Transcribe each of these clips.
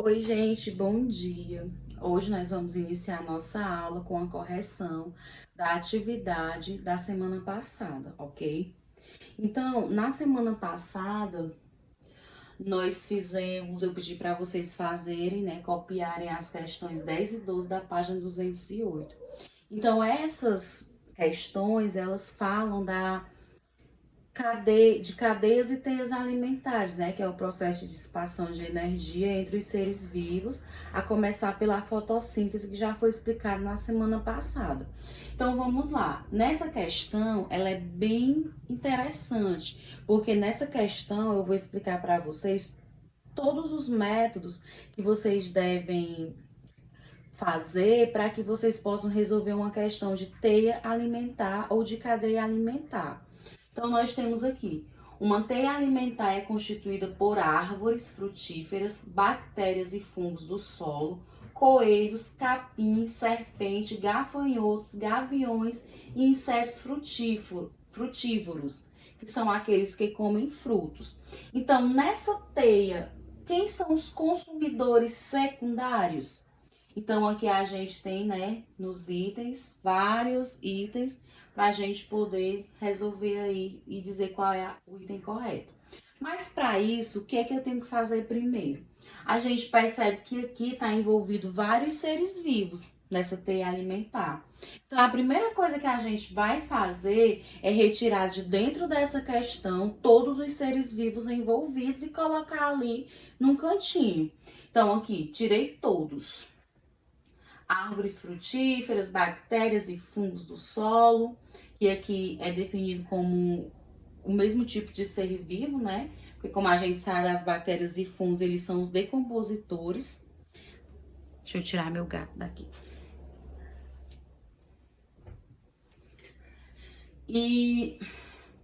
Oi, gente, bom dia. Hoje nós vamos iniciar nossa aula com a correção da atividade da semana passada, ok? Então, na semana passada, eu pedi para vocês fazerem, né, copiarem as questões 10 e 12 da página 208. Então, essas questões, elas falam de cadeias e teias alimentares, né, que é o processo de dissipação de energia entre os seres vivos, a começar pela fotossíntese, que já foi explicado na semana passada. Então vamos lá. Nessa questão, ela é bem interessante, porque nessa questão eu vou explicar para vocês todos os métodos que vocês devem fazer para que vocês possam resolver uma questão de teia alimentar ou de cadeia alimentar. Então, nós temos aqui, uma teia alimentar é constituída por árvores frutíferas, bactérias e fungos do solo, coelhos, capins, serpente, gafanhotos, gaviões e insetos frutívoros, que são aqueles que comem frutos. Então, nessa teia, quem são os consumidores secundários? Então, aqui a gente tem, né, nos itens, vários itens, para a gente poder resolver aí e dizer qual é o item correto. Mas para isso, o que é que eu tenho que fazer primeiro? A gente percebe que aqui está envolvido vários seres vivos nessa teia alimentar. Então, a primeira coisa que a gente vai fazer é retirar de dentro dessa questão todos os seres vivos envolvidos e colocar ali num cantinho. Então, aqui, tirei todos. Árvores frutíferas, bactérias e fungos do solo, que aqui é definido como o mesmo tipo de ser vivo, né? Porque como a gente sabe, as bactérias e fungos, eles são os decompositores. Deixa eu tirar meu gato daqui. E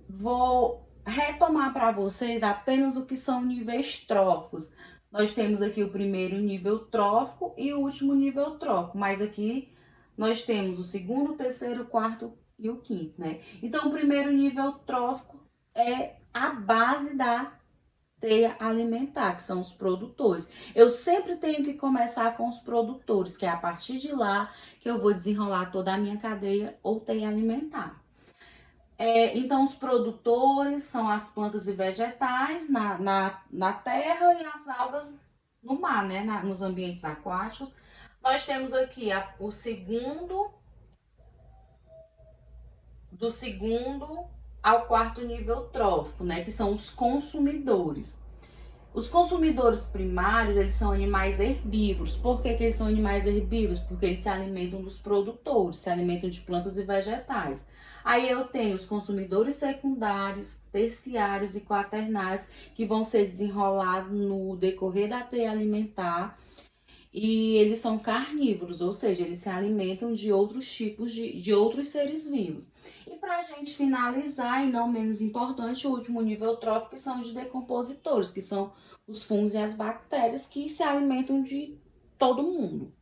vou retomar para vocês apenas o que são níveis tróficos. Nós temos aqui o primeiro nível trófico e o último nível trófico, mas aqui nós temos o segundo, o terceiro, o quarto e o quinto, né? Então, o primeiro nível trófico é a base da teia alimentar, que são os produtores. Eu sempre tenho que começar com os produtores, que é a partir de lá que eu vou desenrolar toda a minha cadeia ou teia alimentar. Então, os produtores são as plantas e vegetais na terra e as algas no mar, né? Nos ambientes aquáticos. Nós temos aqui o segundo, do segundo ao quarto nível trófico, né? Que são os consumidores. Os consumidores primários, eles são animais herbívoros. Por que eles são animais herbívoros? Porque eles se alimentam dos produtores, se alimentam de plantas e vegetais. Aí eu tenho os consumidores secundários, terciários e quaternários, que vão ser desenrolados no decorrer da teia alimentar. E eles são carnívoros, ou seja, eles se alimentam de outros tipos de outros seres vivos. E para a gente finalizar, e não menos importante, o último nível trófico, que são os decompositores, que são os fungos e as bactérias que se alimentam de todo mundo.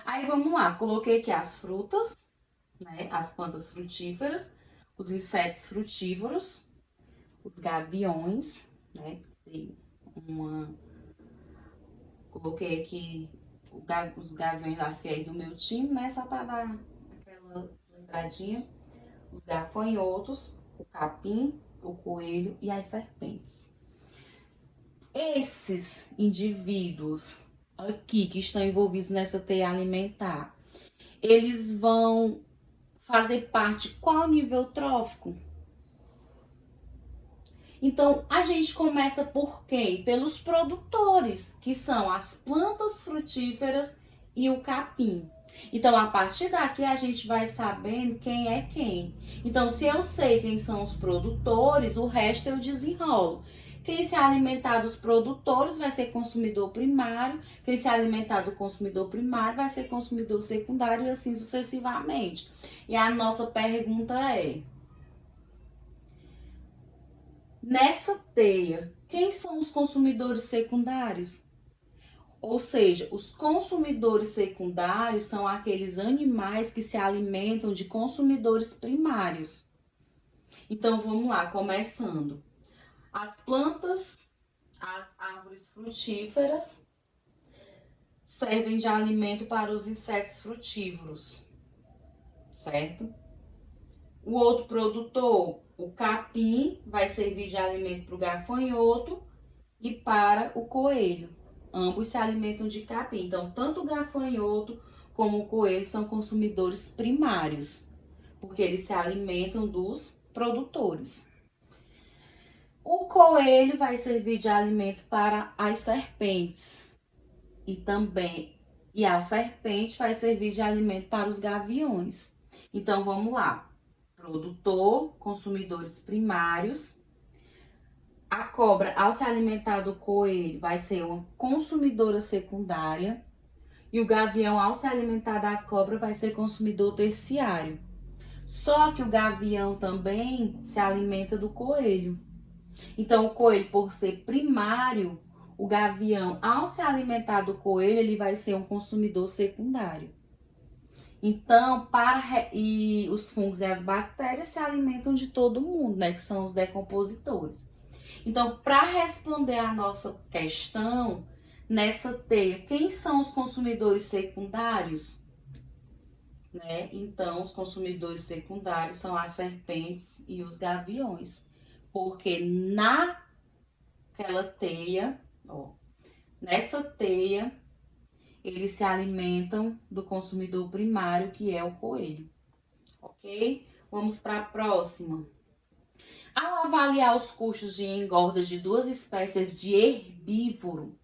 Aí vamos lá, coloquei aqui as frutas, né, as plantas frutíferas, os insetos frutívoros, os gaviões, né, tem uma... Coloquei aqui os gaviões da FIEG do meu time, né? Só para dar aquela lembradinha. Os gafanhotos, o capim, o coelho e as serpentes. Esses indivíduos aqui que estão envolvidos nessa teia alimentar, eles vão fazer parte de qual nível trófico? Então, a gente começa por quem? Pelos produtores, que são as plantas frutíferas e o capim. Então, a partir daqui, a gente vai sabendo quem é quem. Então, se eu sei quem são os produtores, o resto eu desenrolo. Quem se alimentar dos produtores vai ser consumidor primário, quem se alimentar do consumidor primário vai ser consumidor secundário e assim sucessivamente. E a nossa pergunta é: nessa teia, quem são os consumidores secundários? Ou seja, os consumidores secundários são aqueles animais que se alimentam de consumidores primários. Então vamos lá, começando. As plantas, as árvores frutíferas, servem de alimento para os insetos frutívoros, certo? O outro produtor, o capim, vai servir de alimento para o gafanhoto e para o coelho. Ambos se alimentam de capim. Então, tanto o gafanhoto como o coelho são consumidores primários, porque eles se alimentam dos produtores. O coelho vai servir de alimento para as serpentes e a serpente vai servir de alimento para os gaviões. Então, vamos lá. Produtor, consumidores primários. A cobra, ao se alimentar do coelho, vai ser uma consumidora secundária. E o gavião, ao se alimentar da cobra, vai ser consumidor terciário. Só que o gavião também se alimenta do coelho. Então, o coelho, por ser primário, o gavião, ao se alimentar do coelho, ele vai ser um consumidor secundário. Então, e os fungos e as bactérias se alimentam de todo mundo, né? Que são os decompositores. Então, para responder a nossa questão, nessa teia, quem são os consumidores secundários? Né? Então, os consumidores secundários são as serpentes e os gaviões. Porque naquela teia, nessa teia, eles se alimentam do consumidor primário, que é o coelho. Ok? Vamos para a próxima. Ao avaliar os custos de engorda de duas espécies de herbívoro,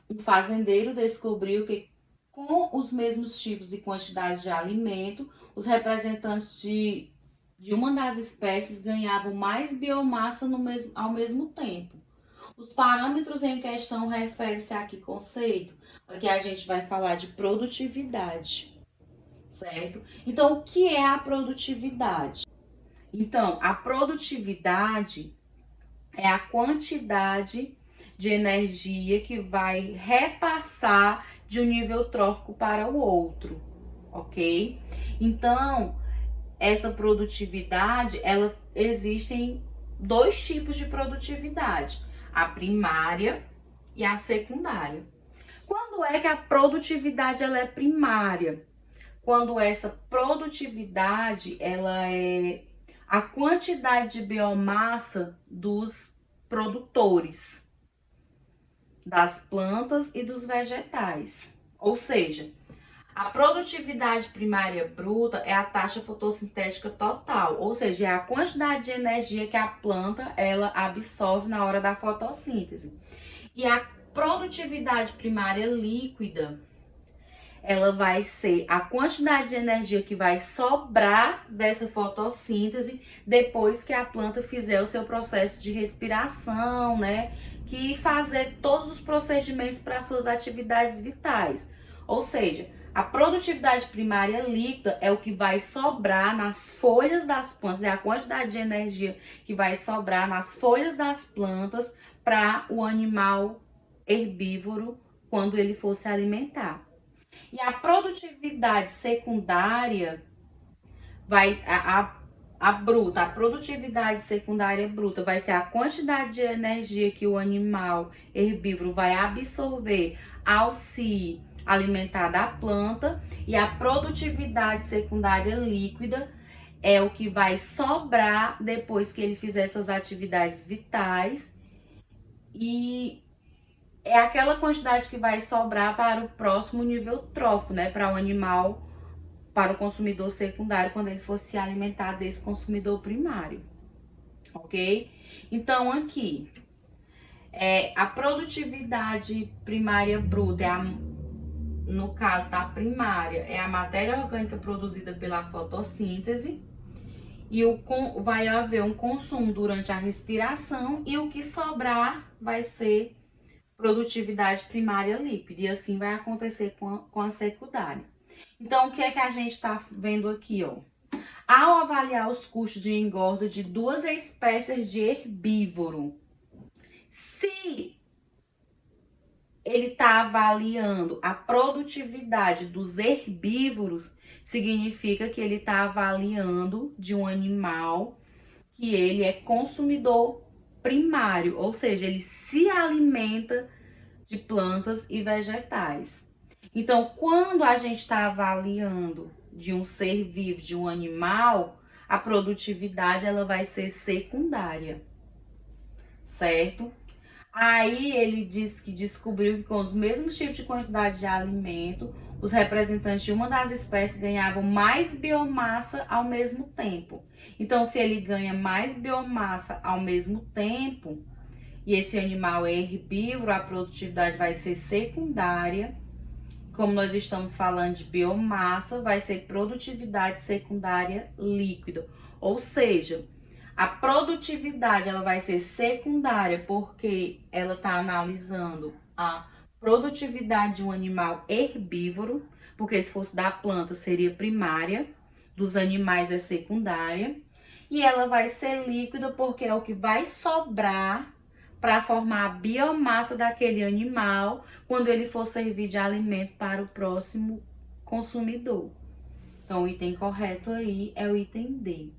um fazendeiro descobriu que, com os mesmos tipos e quantidades de alimento, os representantes de uma das espécies ganhavam mais biomassa ao mesmo tempo. Os parâmetros em questão referem-se a que conceito? Aqui a gente vai falar de produtividade, certo? Então, o que é a produtividade? Então, a produtividade é a quantidade de energia que vai repassar de um nível trófico para o outro, ok? Então, essa produtividade, existem dois tipos de produtividade, a primária e a secundária. Quando é que a produtividade ela é primária? Quando essa produtividade ela é a quantidade de biomassa dos produtores, das plantas e dos vegetais. Ou seja, a produtividade primária bruta é a taxa fotossintética total, ou seja, é a quantidade de energia que a planta ela absorve na hora da fotossíntese. E a produtividade primária líquida, ela vai ser a quantidade de energia que vai sobrar dessa fotossíntese depois que a planta fizer o seu processo de respiração, né? Que fazer todos os procedimentos para suas atividades vitais. Ou seja, a produtividade primária líquida é o que vai sobrar nas folhas das plantas, é a quantidade de energia que vai sobrar nas folhas das plantas para o animal herbívoro quando ele for se alimentar. E a produtividade secundária a produtividade secundária bruta vai ser a quantidade de energia que o animal herbívoro vai absorver ao se alimentar da planta, e a produtividade secundária líquida é o que vai sobrar depois que ele fizer suas atividades vitais, e é aquela quantidade que vai sobrar para o próximo nível trófico, né? Para o animal, para o consumidor secundário, quando ele for se alimentar desse consumidor primário, ok? Então, aqui, a produtividade primária bruta, no caso da primária, é a matéria orgânica produzida pela fotossíntese, e vai haver um consumo durante a respiração, e o que sobrar vai ser produtividade primária líquida, e assim vai acontecer com a secundária. Então, o que é que a gente está vendo aqui, ó? Ao avaliar os custos de engorda de duas espécies de herbívoro, se ele está avaliando a produtividade dos herbívoros, significa que ele está avaliando de um animal que ele é consumidor primário, ou seja, ele se alimenta de plantas e vegetais. Então, quando a gente está avaliando de um ser vivo, de um animal, a produtividade ela vai ser secundária, certo? Aí ele diz que descobriu que com os mesmos tipos de quantidade de alimento, os representantes de uma das espécies ganhavam mais biomassa ao mesmo tempo. Então, se ele ganha mais biomassa ao mesmo tempo, e esse animal é herbívoro, a produtividade vai ser secundária. Como nós estamos falando de biomassa, vai ser produtividade secundária líquida. Ou seja, a produtividade ela vai ser secundária porque ela está analisando a produtividade de um animal herbívoro, porque se fosse da planta seria primária, dos animais é secundária, e ela vai ser líquida porque é o que vai sobrar para formar a biomassa daquele animal quando ele for servir de alimento para o próximo consumidor. Então, o item correto aí é o item D.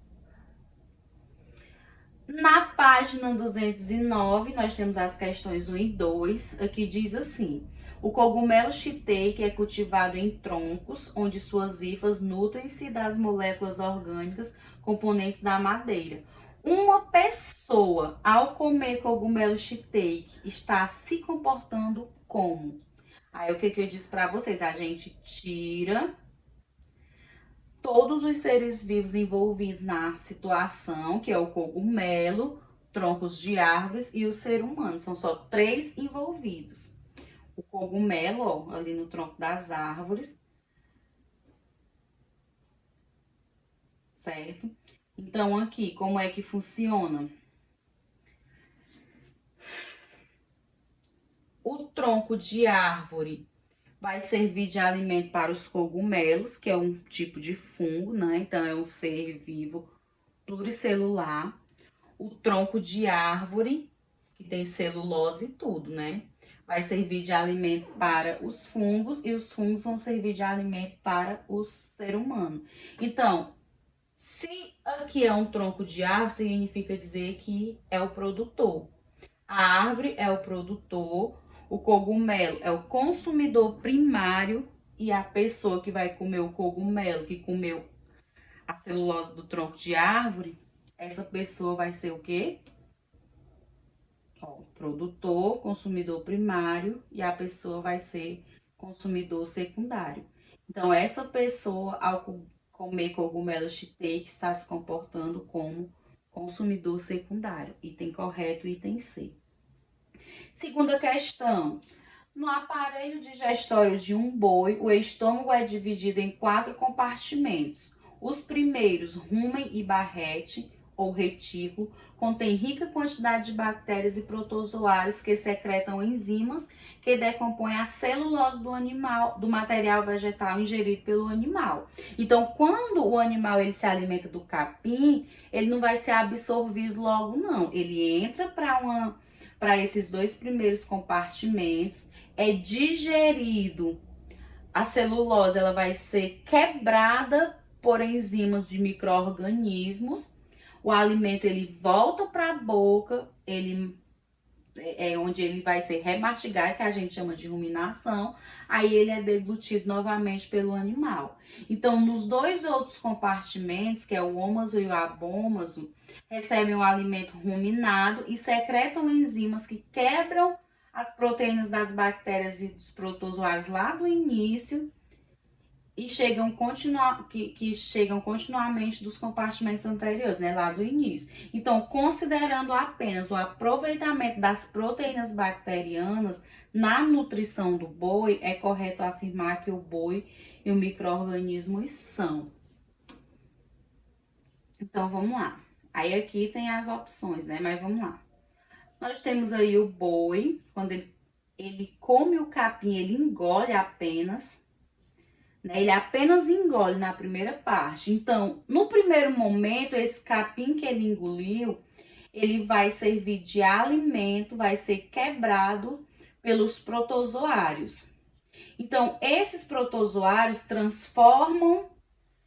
Na página 209, nós temos as questões 1 e 2. Aqui diz assim: o cogumelo shiitake é cultivado em troncos, onde suas hifas nutrem-se das moléculas orgânicas componentes da madeira. Uma pessoa, ao comer cogumelo shiitake, está se comportando como? Aí, o que eu disse para vocês? A gente tira todos os seres vivos envolvidos na situação, que é o cogumelo, troncos de árvores e o ser humano. São só 3 envolvidos. O cogumelo, ó, ali no tronco das árvores. Certo? Então, aqui, como é que funciona? O tronco de árvore vai servir de alimento para os cogumelos, que é um tipo de fungo, né? Então, é um ser vivo pluricelular. O tronco de árvore, que tem celulose e tudo, né? Vai servir de alimento para os fungos e os fungos vão servir de alimento para o ser humano. Então, se aqui é um tronco de árvore, significa dizer que é o produtor. A árvore é o produtor, o cogumelo é o consumidor primário e a pessoa que vai comer o cogumelo, que comeu a celulose do tronco de árvore, essa pessoa vai ser o quê? Ó, produtor, consumidor primário e a pessoa vai ser consumidor secundário. Então, essa pessoa, ao comer cogumelo shiitake, está se comportando como consumidor secundário. Item correto, item C. Segunda questão. No aparelho digestório de um boi, o estômago é dividido em 4 compartimentos. Os primeiros, rumen e barrete, ou retículo, contém rica quantidade de bactérias e protozoários que secretam enzimas que decompõem a celulose do animal, do material vegetal ingerido pelo animal. Então, quando o animal ele se alimenta do capim, ele não vai ser absorvido logo não. Ele entra para esses 2 primeiros compartimentos, é digerido. A celulose ela vai ser quebrada por enzimas de micro-organismos. O alimento ele volta para a boca, ele é onde ele vai ser remastigado, que a gente chama de ruminação, aí ele é deglutido novamente pelo animal. Então, nos 2 outros compartimentos, que é o ômaso e o abômaso, recebem o alimento ruminado e secretam enzimas que quebram as proteínas das bactérias e dos protozoários lá do início e chegam continuamente dos compartimentos anteriores, né, lá do início. Então, considerando apenas o aproveitamento das proteínas bacterianas na nutrição do boi, é correto afirmar que o boi e o micro-organismos são. Então, vamos lá. Aí aqui tem as opções, né, mas vamos lá. Nós temos aí o boi, quando ele come o capim, ele engole apenas, né? Ele apenas engole na primeira parte. Então, no primeiro momento, esse capim que ele engoliu, ele vai servir de alimento, vai ser quebrado pelos protozoários. Então, esses protozoários transformam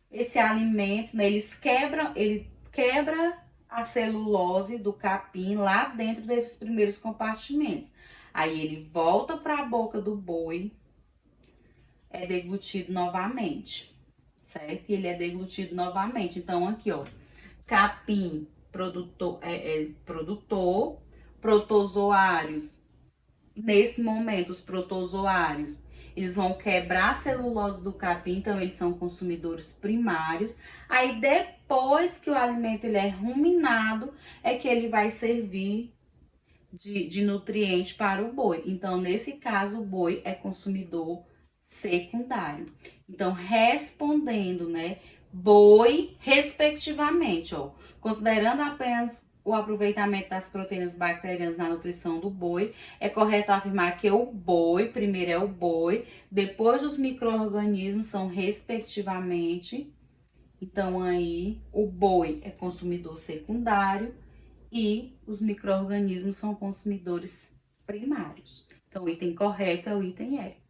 esse alimento, né? Ele quebra a celulose do capim lá dentro desses primeiros compartimentos. Aí ele volta para a boca do boi, é deglutido novamente, certo? E ele é deglutido novamente. Então, aqui, ó, capim produtor, produtor, protozoários. Nesse momento, os protozoários, eles vão quebrar a celulose do capim, então eles são consumidores primários. Aí depois que o alimento ele é ruminado, é que ele vai servir de nutriente para o boi. Então, nesse caso, o boi é consumidor secundário. Então, respondendo, né, boi, respectivamente, ó, considerando apenas o aproveitamento das proteínas bacterianas na nutrição do boi, é correto afirmar que o boi, primeiro é o boi, depois os micro-organismos são respectivamente. Então, aí, o boi é consumidor secundário e os micro-organismos são consumidores primários. Então, o item correto é o item E.